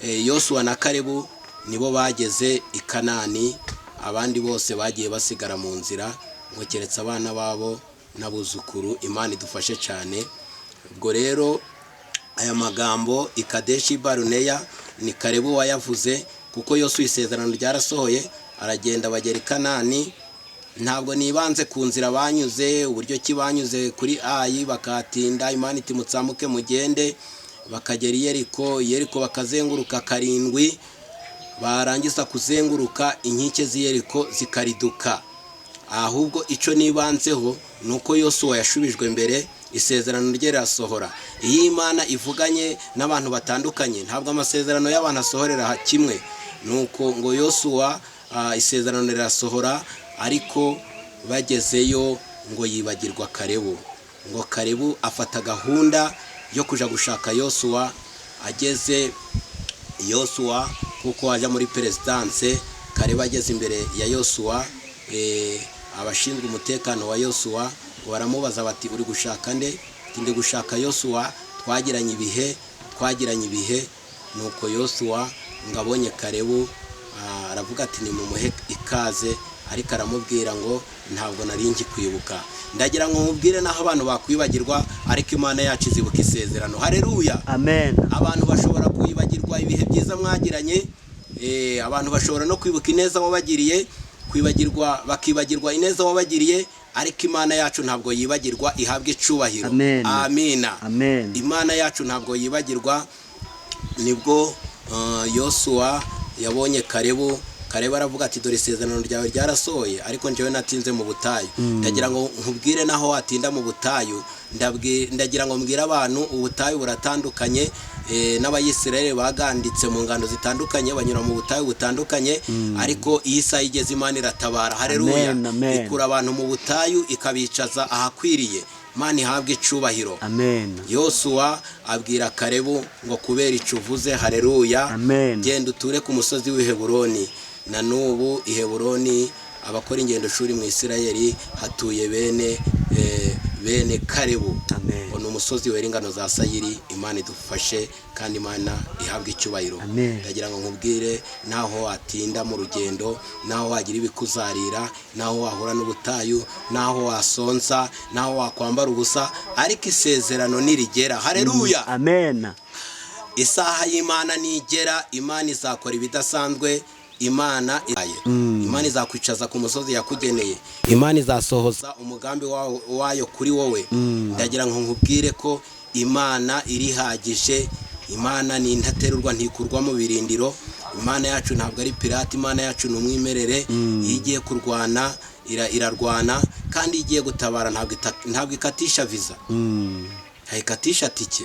Yosuwa na Kalebu nibo bageze i Kanani. Abandi bose bagiye basigara mu nzira, ngo keretse abana babo n'abuzukuru. Imana idufashe cyane. Ubwo rero aya magambo i Kadeshi Baruneya ni Kalebu wayavuze, kuko Yosuwa isezerano ryarasohoye, aragenda bagera i Kanani. Ntabwo nibanze ku nzira banyuze, uburyo ki banyuze kuri Ayi bakatinda. Imana iti mutsamuke mugende, bakagera i Yeriko bakazenguruka 7, barangiza kuzenguruka inkike z'Iyeriko zikariduka. Ahubwo ico nibanzeho nuko Yosuwa yashubijwe mbere, isezerano rye rirasohora. Iyo Imana ivuganye n'abantu batandukanye, ntabwo amasezerano y'abantu asohorera kimwe. Nuko ngo Yosuwa isezerano rirasohora, ariko bagezeyo ngo yibagirwa Kalebu. Ngo Kalebu afata gahunda yo kuja gushaka Yosuwa. Ageze Yosuwa kuko aja muri perezidanse, Kalebu ageze imbere ya Yosuwa, abashinzwe umutekano wa Yosuwa baramubaza bati uri gushaka nde? Ndi gushaka Yosuwa, twagiranye ibihe. Nuko Yosuwa ngabonye Kalebu aravuga ati ni mumuhe ikaze, ariko aramubwira ngo ntabwo nari nkikwibuka. Ndagira ngo mubwire naho abantu bakwibagirwa, ariko Imana yacu izibuka isezerano. Haleluya, amen. Abantu bashobora kwibagirwa ibihe byiza mwagiranye, abantu bashobora no kwibuka ineza wabagiriye, bakibagirwa ineza wabagiriye, ariko Imana yacu ntabwo yibagirwa. Ihabwe icubahiro. Amina. Amen. Imana yacu ntabwo yibagirwa. Nibwo Yosuwa yabonye Kalebu. Kalebu aravuga ati dore isezerano ryawe ryarasohoye, ariko njyewe natinze mu butayu. Ndagira ngo nkubwire naho watinda mu butayu. Ndagira ngo mbwire abantu ubutayu buratandukanye, n'abayisirayeli baganditse mu ngando zitandukanye, banyura mu butayu butandukanye, ariko iyi saha igeze Imana iratabara. Haleluya, ikura abantu mu butayu ikabicaza ahakwiriye. Imana ihabwe icubahiro. Amen. Yosuwa abwira Kalebu ngo kubera ico uvuze, haleluya, genda uture ku musozi w'i Heburoni. Na nubu i Heburoni abakora ingendo shuri mu Isirayeli hatuye bene Kalebu. Amen. Ono umusozi wera ingano za Sayiri. Imana idufashe kandi Imana ihabwe icyubahiro. Ndagira ngo nkubwire naho watinda mu rugendo, naho wagira ibikuzarira, naho wahura n'ubutayu, naho wasonza, naho wakwambara ubusa, ariko isezerano nirigera. Haleluya, amen. Isaha y'Imana nigera, Imana izakora ibidasanzwe. Imana izakwicaza ku musozi yakugeneye. Imana izasohoza umugambi wayo kuri wowe. Ndagira ngo nkubwire ko Imana irihagije. Imana ni intaterurwa ntikurwa mu birindiro. Imana yacu ntabwo ari pirate. Imana yacu ni umwimerere. Iyo igiye kurwana irarwana kandi igiye gutabara ntabwo ikatisha viza ikatisha tike.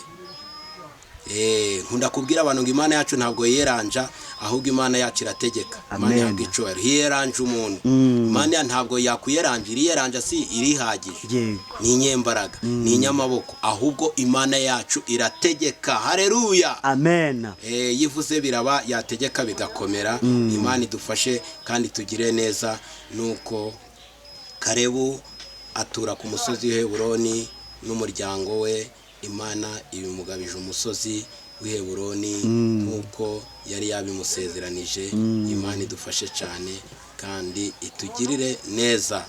Nkunda kubwira abantu ngo Imana yacu ntabwo yiyeranja ahubwo Imana yacu irategeka. Imana yacu icubahiro yiyeranje umuntu. Imana ntabwo yakuyeranja, iriyeranja si irihagije, ni inyembaraga, ni inyamaboko, ahubwo Imana yacu irategeka. Haleluya, amen. Yivuze biraba, yategeka bigakomera. Imana idufashe kandi tugire neza. Nuko Kalebu atura ku musozi w'Heburoni n'umuryango we. Imana ibimugabije umusozi w'Heburoni nk'uko yari yabimusezeranije. Imana idufashe cyane kandi itugirire neza.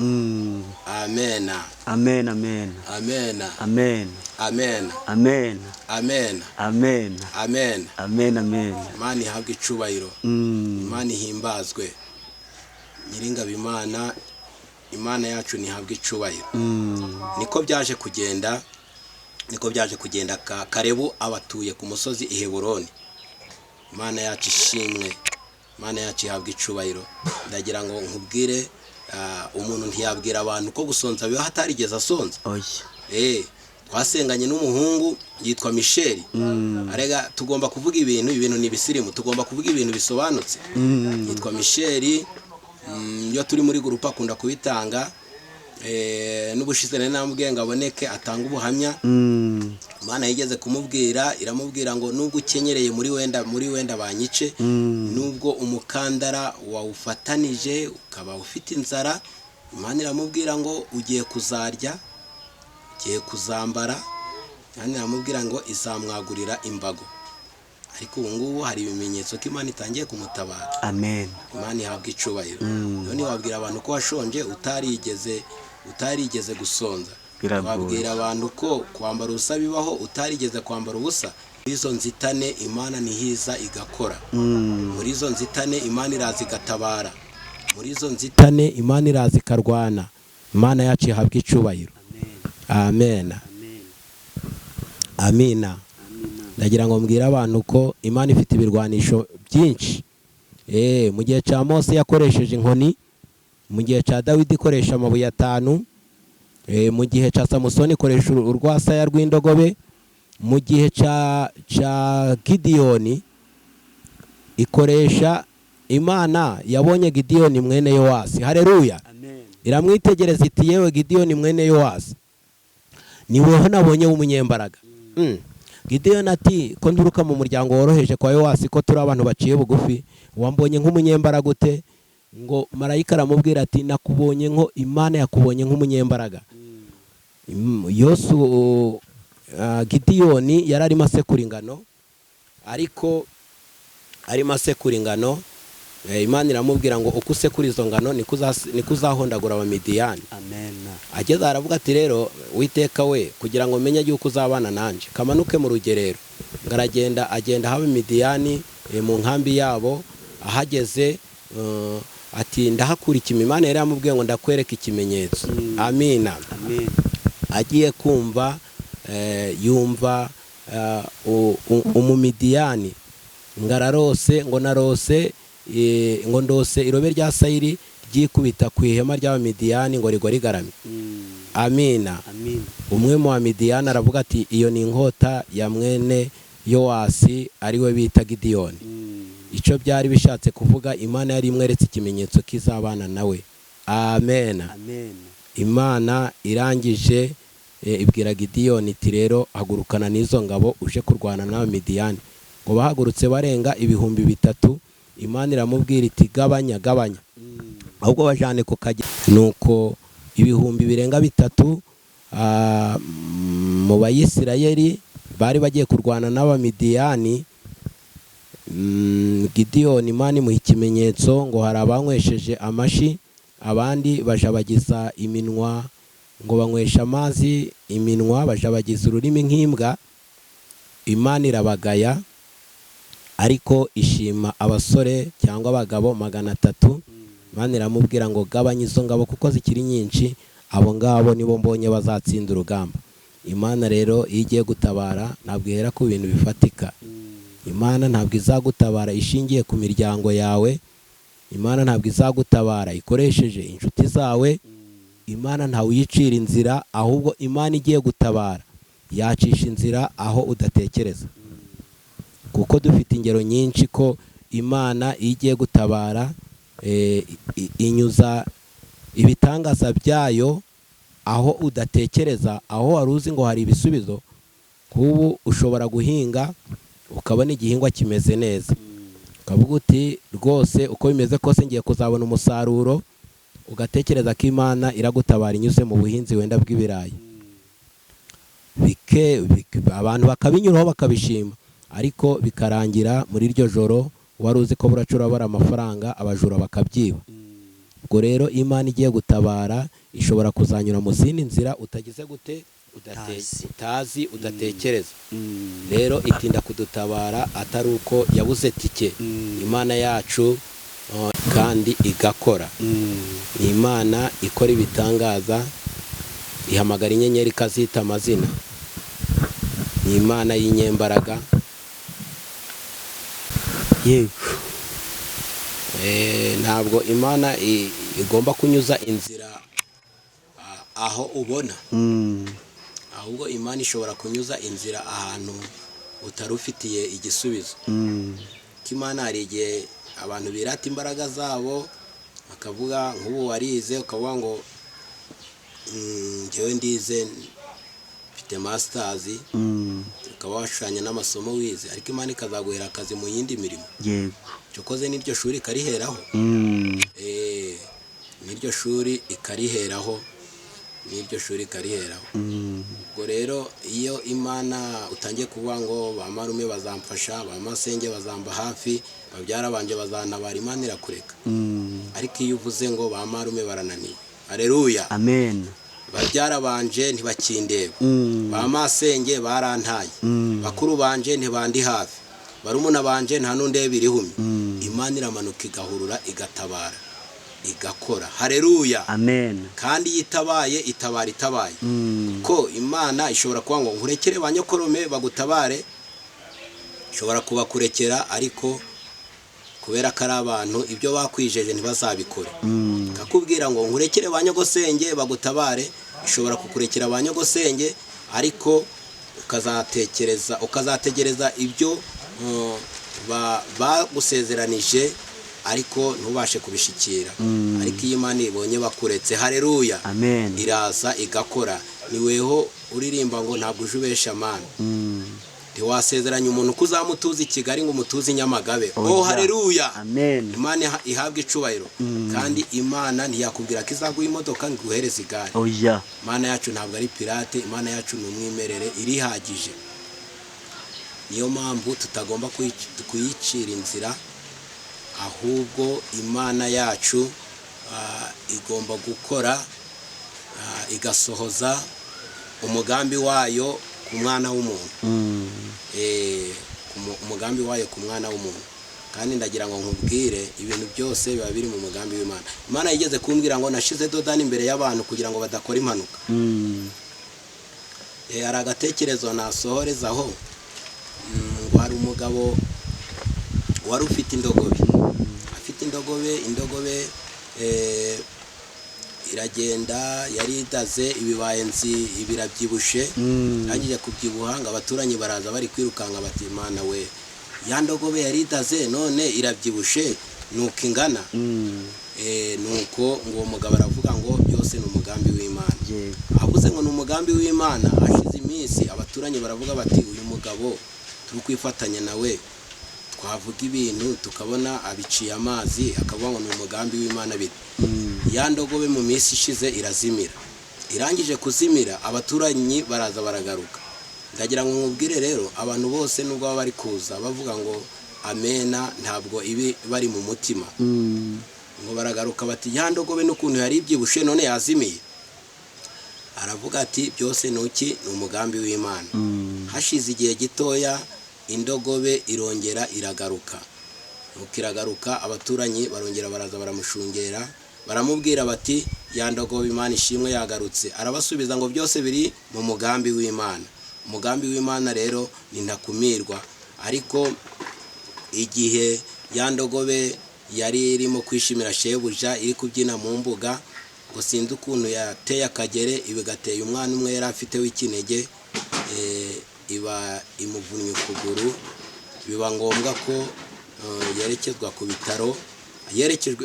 Amen. Amen, amen. Amen. Amen. Amen. Amen. Amen. Amen. Amen. Amen, amen. Imana ihabwe icubahiro. Imana ihimbazwe. Nyiringabo Imana, Imana yacu nihabwe icubahiro. Niko byaje kugenda Kalebu abatuye ku musozi i Heburoni. Imana yacu ishimwe, Imana yacu ihabwa icubahiro. Ndagira ngo nkubwire, umuntu ntiyabwira abantu ko gusonza biba hatarigeze asonza. Twasenganye n'umuhungu yitwa Michel. Arega tugomba kuvuga ibintu ni bisirimu, tugomba kuvuga ibintu bisobanutse. Yitwa Michel, iyo turi muri groupe akunda kubitanga. N'ubushize namubwiye ngo aboneke atanga ubuhamya. Imana yigeze kumubwira, iramubwira ngo nubwo ukenyereye muri wenda banyice, nubwo umukandara wawufatanije ukaba ufite inzara, Imana iramubwira ngo ugiye kuzarya, ugiye kuzambara. Imana iramubwira ngo izamwagurira imbago. Ariko ubu ngubu hari ibimenyetso ko Imana itangiye kumutabara. Amen. Imana ihabwa icubahiro. None wabwira abantu ko washonje utarigeze gusonza. Wabwira abantu ko kwambara ubusa bibaho utarigeze kwambara ubusa. Muri izo nzitane Imana nihiza igakora. Muri izo nzitane Imana iraza igatabara. Muri izo nzitane Imana iraza ikarwana. Imana yacu ihabwa icubahiro. Amen. Amina. Ndagira ngo mbwira abantu ko Imana ifite ibirwanisho byinshi. Mu gihe cya Mose yakoresheje inkoni, mu gihe cya Dawidi ikoresha amabuye 5, mu gihe cya Samusoni ikoresha urwasaya rw'indogobe, mu gihe cya Gidiyoni ikoresha, Imana yabonye Gidiyoni mwene Yowasi. Haleluya. Iramwitegereza iti yewe Gidiyoni mwene Yowasi, ni weho nabonye w'umunyembaraga. Gideyoni ati ko nduruka mu muryango woroheje kwa Yowasi, ko turi abantu baciye bugufi, wambonye nk'umunyembaraga ute? Ngo marayika aramubwira ati nakubonye Imana yakubonye nk'umunyembaraga. Gideyoni yari arimo asekura ingano, ariko arimo asekura ingano, Imana iramubwira ngo uko usekura izo ngano niko uzahondagura Abamidiyani. Amen. Ageze aravuga ati rero Uwiteka we, kugira ngo menye yuko uzabana nanje, kamanuke mu rugerero. Ngaragenda agenda haba Midiyani mu nkambi yabo. Ahageze ati ndahakura ikime. Imana yari yamubwiye ngo ndakwereka ikimenyetso. Amina. Amen. Agiye kumva yumva umumidiyani ngararose ngo narose ngo ndose irobe rya sayiri ryikubita ku ihema ry'Abamidiyani ngo rigwa rigaramye. Amina. Umwe mu Bamidiyani aravuga ati iyo ni inkota ya mwene Yowasi ariwe bita Gideyoni. Icyo byari bishatse kuvuga, Imana yari imweretse ikimenyetso kizabana nawe. Amen. Imana irangije ibwira Gideyoni iti rero hagurukana n'izo ngabo uje kurwana n'Abamidiyani. Ngo bahagurutse barenga 3,000. Imana iramubwira iti gabanya ahubwo bajane ku kagera. Nuko 3,000 mu Bayisirayeli bari bagiye kurwana n'Abamidiyani. Gideyoni Imana imuha ikimenyetso ngo hari abanywesheje amashi, abandi bajabagiza iminwa, ngo banywesha amazi iminwa, bajabagiza ururimi nk'imbwa. Imana irabagaya, ariko ishima abasore cyangwa abagabo 300. Imana iramubwira ngo gabanya izo ngabo kuko zikiri nyinshi, abo ngabo nibo mbonye bazatsinda urugamba. Imana rero iyo igiye gutabara ntabwo ihera ku bintu bifatika. Imana ntabwo izagutabara ishingiye ku miryango yawe, Imana ntabwo izagutabara ikoresheje inshuti zawe. Imana ntawe uyicira inzira, ahubwo Imana igiye gutabara yacisha inzira aho udatekereza. Kuko dufite ingero nyinshi ko Imana iyo igiye gutabara inyuza ibitangaza byayo aho udatekereza, aho wari uzi ngo hari ibisubizo. Kubu ushobora guhinga ukabona igihingwa kimeze neza, ukavuga uti rwose uko bimeze kose ngiye kuzabona umusaruro, ugatekereza ko Imana iragutabara inyuze mu buhinzi wenda bw'ibirayi. Abantu bakabinyuraho bakabishima, ariko bikarangira muri iryo joro wari uzi ko buracura bara amafaranga, abajura bakabyiba. Ubwo rero Imana igiye gutabara ishobora kuzanyura mu zindi nzira utagize gute, utazi, udatekereza. Rero itinda kudutabara atari uko yabuze tike. Imana yacu kandi igakora. Ni Imana ikora ibitangaza, ihamagara inyenyeri ikazita amazina. Ni Imana y'inyembaraga. Yego. Ntabwo Imana igomba kunyuza inzira aho ubona, ahubwo Imana ishobora kunyuza inzira ahantu utarufitiye igisubizo. Imana hari igihe abantu birata imbaraga zabo, bakavuga nk'ubu warize ukavuga ngo njyewe ndize mfite masters, ukaba washushanya n'amasomo wize, ariko Imana ikazaguhera akazi mu yindi mirimo. Yego. Cyokoze n'iryo shuri ikariheraho. N'iryo shuri ikariheraho. Ubwo rero iyo Imana utangiye kuvuga ngo ba marume bazamfasha, ba masenge bazamba hafi, babyarabanje bazantabara, Imana irakureka. Ariko iyo uvuze ngo ba marume barananiye, haleluya, amen, babyarabanje ntibakindeba, ba masenge barantaye, bakuru banje ntibandi hafi, barumuna banje nta nundeba irihumye. Imana iramanuka igahurura igatabara igakora, haleluya, amen. kandi yitabaye itabaye. Ko Imana ishobora kuba ngo nkurekere banyokorome bagutabare, ishobora kuba kurekera, ariko kubera ko ari abantu ibyo bakwijeje ntibazabikore. Kakubwira ngo nkurekere banyogosenge bagutabare, ishobora kukurekera banyogosenge, ariko ukazategereza ibyo bagusezeranije, ariko ntubashe kubishikira. Ariko iyo Imana ibonye bakuretse, haleluya, amen, iraza igakora. Niweho uririmba ngo ntabwo ujubesha Mana. Ntiwasezeranya umuntu kuzamutuza i Kigali ngo umutuze Nyamagabe. Oh, haleluya, amen. Imana ihabwa icubahiro. Kandi Imana ntiyakubwira ko izaguha imodoka ngo iguhereze igare. Oya. Imana yacu ntabwo ari pirate, Imana yacu ni umwimerere, irihagije. Niyo mpamvu tutagomba kuyicira inzira, ahubwo Imana yacu igomba gukora, igasohoza umugambi wayo ku mwana w'umuntu. Umugambi wayo ku mwana w'umuntu. Kandi ndagira ngo nkubwire ibintu byose biba biri mu mugambi w'Imana. Imana yigeze kumbwira ngo nashize dodani imbere y'abantu kugira ngo badakora impanuka. Hari agatekerezo nasohorezaho, ngo hari umugabo wari ufite indogobe. Afite indogobe iragenda, yaridaze, ibibaye ibirabyibushe. Yangije kubyibuha ngo abaturanyi baraza bari kwirukanka bati, Mana we, ya ndogobe yaridaze none irabyibushe nuko ingana. Nuko ngo uwo mugabo aravuga ngo byose ni umugambi w'Imana. Avuze ngo ni umugambi w'Imana, hashize iminsi abaturanyi baravuga bati, uyu mugabo turi kwifatanya nawe, twavuga ibintu tukabona abiciye amazi, akavuga ngo ni umugambi w'Imana. Ya ndogobe mu minsi ishize irazimira. Irangije kuzimira, abaturanyi baraza baragaruka. Ndagira ngo nkubwire rero, abantu bose nubwo baba bari kuza bavuga ngo amena, ntabwo ibi bari mu mutima. Ngo baragaruka bati, ya ndogobe n'ukuntu yari ibyibushe none yazimiye. Aravuga ati, byose nuki, ni umugambi w'Imana. Hashize igihe gitoya, indogobe irongera iragaruka. Nuko iragaruka, abaturanyi barongera baraza baramushungera, baramubwira bati, ya ndogobe Imana ishimwe yagarutse. Arabasubiza ngo byose biri mu mugambi w'Imana. Umugambi w'Imana rero ni ntakumirwa. Ariko igihe ya ndogobe yari irimo kwishimira shebuja iri kubyina mu mbuga, ngo sinzi ukuntu yateye akagere ibigateye umwana umwe yari afite w'ikinege, iba imuvunnye ukuguru, biba ngombwa ko yerekezwa ku bitaro.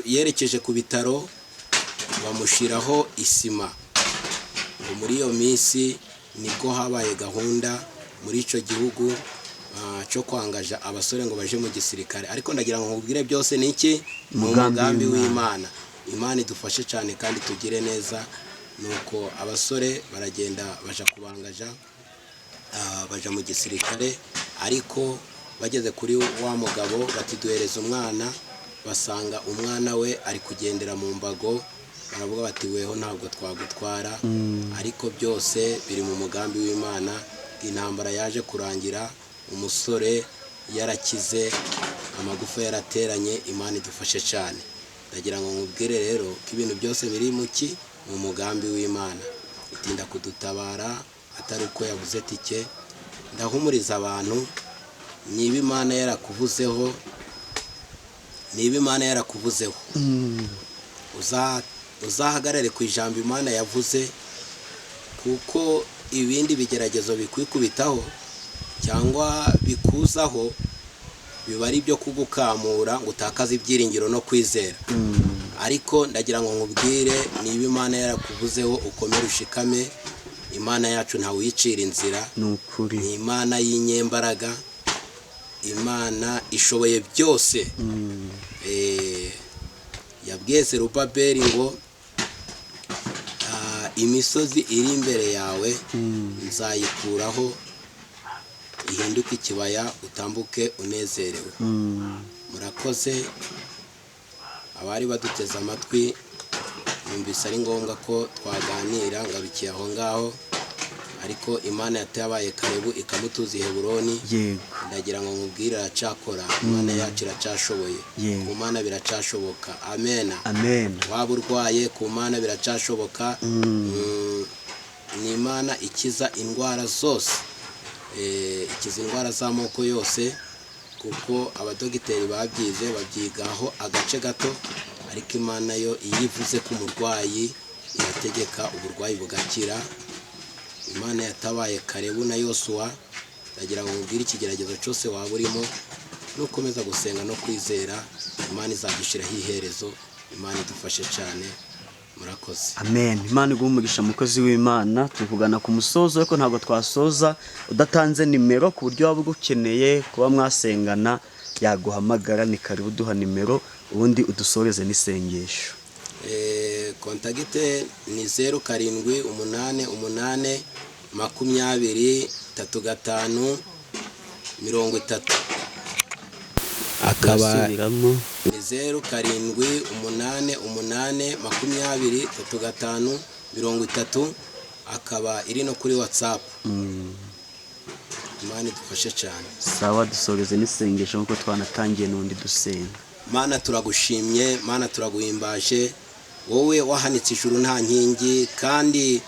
Yerekeje ku bitaro bamushyiraho isima. Muri iyo minsi nibwo habaye gahunda muri icyo gihugu cyo kwangaja abasore ngo baje mu gisirikare. Ariko ndagira ngo nkubwire byose ni iki? Mu mugambi w'Imana. Imana idufashe cyane kandi tugire neza. Nuko abasore baragenda baja kubangaja, baja mu gisirikare, ariko bageze kuri wa mugabo bati duhereza umwana, basanga umwana we ari kugendera mu mbago, baravuga bati weho ntabwo twagutwara. Ariko byose biri mu mugambi w'Imana. Intambara yaje kurangira, umusore yarakize, amagufa yarateranye. Imana idufashe cyane. Ndagira ngo nkubwire rero ko ibintu byose biri mu mugambi w'Imana. Itinda kudutabara atari uko yavuze tike. Ndahumuriza abantu, niba Imana yarakuvuzeho, uzahagarare ku ijambo Imana yavuze, kuko ibindi bigeragezo bikwikubitaho cyangwa bikuzaho biba ari byo kugukamura ngo utakaze ibyiringiro no kwizera. Ariko ndagira ngo nkubwire, niba Imana yarakuvuzeho ukomere ushikame. Imana yacu ntawe uyicira inzira, ni Imana y'inyembaraga, Imana ishoboye byose. Yabwiye Zerubabeli ngo imisozi iri imbere yawe nzayikuraho, ihinduke ikibaya, utambuke unezerewe. Murakoze abari baduteze amatwi, numvise ari ngombwa ko twaganira, ngarukiye aho ngaho. Ariko Imana yatabaye Kalebu ikamutuza i Heburoni. Ndagira ngo nkubwire aracakora. Imana yacu iracashoboye. Ku Mana biracashoboka. Amen. Waba urwaye, ku Mana biracashoboka. Ni Imana ikiza indwara zose, ikiza indwara z'amoko yose, kuko abadogiteri babyize babyigaho agace gato. Ariko Imana yo iyivuze ku murwayi irategeka uburwayi bugakira. Imana yatabaye Kalebu na Yosuwa. Ndagira ngo nkubwire ikigeragezo cyose waba urimo, nukomeza gusenga no kwizera, Imana izagishiraho iherezo. Imana idufashe cyane. Murakoze. Amen. Imana iguhe umugisha mukozi w'Imana. Tuvugana ku musozo, ariko ntabwo twasoza udatanze nimero, ku buryo waba ugukeneye kuba mwasengana yaguhamagara. Ni karibu duha nimero, ubundi udusoreze n'isengesho. Kontagite ni 0788 20 35 30. Akaba ni 0788 20 35 30. Akaba iri no kuri WhatsApp. Imana idufashe cyane. Sawa, dusoreze n'isengesho nkuko twanatangiye n'undi dusenga. Mana turagushimye, Mana turaguhimbaje, wowe wahanitse ijuru nta nkingi, kandi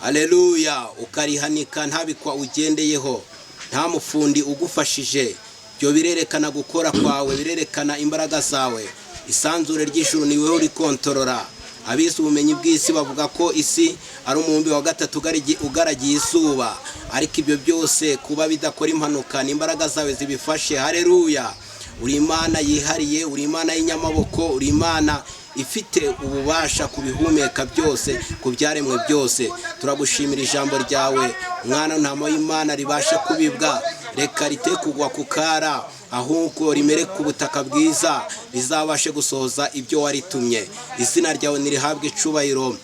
haleluya ukarihanika ntabikwa ugendeyeho, nta mufundi ugufashije. Byo birerekana gukora kwawe, birerekana imbaraga zawe. Isanzure ry'ijuru ni wewe uri kontorora. Abize ubumenyi bw'isi bavuga ko isi ari umubumbe wa gatatu ugaragiye izuba, ariko ibyo byose kuba bidakora impanuka n'imbaraga zawe zibifashe. Haleluya, uri Imana yihariye, uri Imana y'inyamaboko, uri Imana ifite ububasha kubihumeka byose, ku byaremwe byose. Turagushimira ijambo ryawe, mwana ntama w'Imana ribashe kubibwa, reka ritekugwa ku kara, ahubwo rimere ku butaka bwiza, rizabashe gusohoza ibyo waritumye. Izina ryawe nirihabwe icubahiro.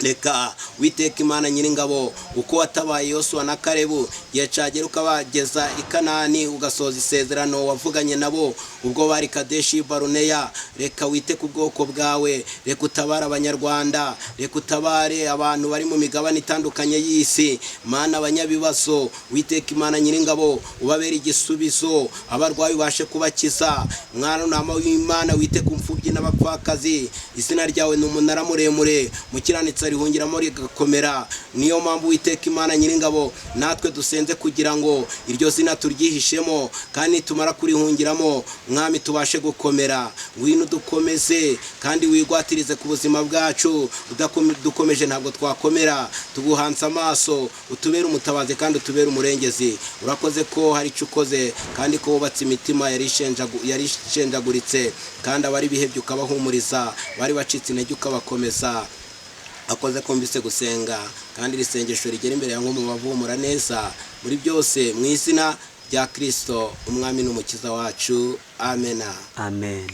Reka witeka Imana nyiringabo, uko watabaye Yosuwa na Kalebu yacagera ukabageza i Kanani, ugasoza isezerano wavuganye nabo ubwo bari Kadeshi Baruneya. Reka wite ku bwoko bwawe, reka utabara abanyarwanda, reka utabare abantu bari mu migabane itandukanye y'isi. Mana abanyabibazo, witeka Imana nyiringabo, ubabera igisubizo, abarwayi bashe kubakiza. Mwana ntama w'Imana, wite ku mfubyi n'abapfakazi. Izina ryawe ni umunara muremure, mukiranitse arihungiramo rigakomera. Niyo mpamvu Uwiteka Imana Nyiringabo natwe dusenze kugira ngo iryo zina turyihishemo, kandi tumara kurihungiramo mwami tubashe gukomera. Ngwino dukomeze kandi wigwatirize ku buzima bwacu, dukomeje ntabwo twakomera. Tuguhanze amaso, utubere umutabazi kandi utubere umurengezi. Urakoze ko hari icyo ukoze kandi ko wubatse imitima yari ishenjaguritse, kandi abari bihebye ukabahumuriza, bari bacitse intege ukabakomeza. Akoze ko mbise gusenga kandi risengesho rigera imbere ya mu bavumura neza muri byose, mu izina rya Kristo umwami n'umukiza wacu. Amen. Amen.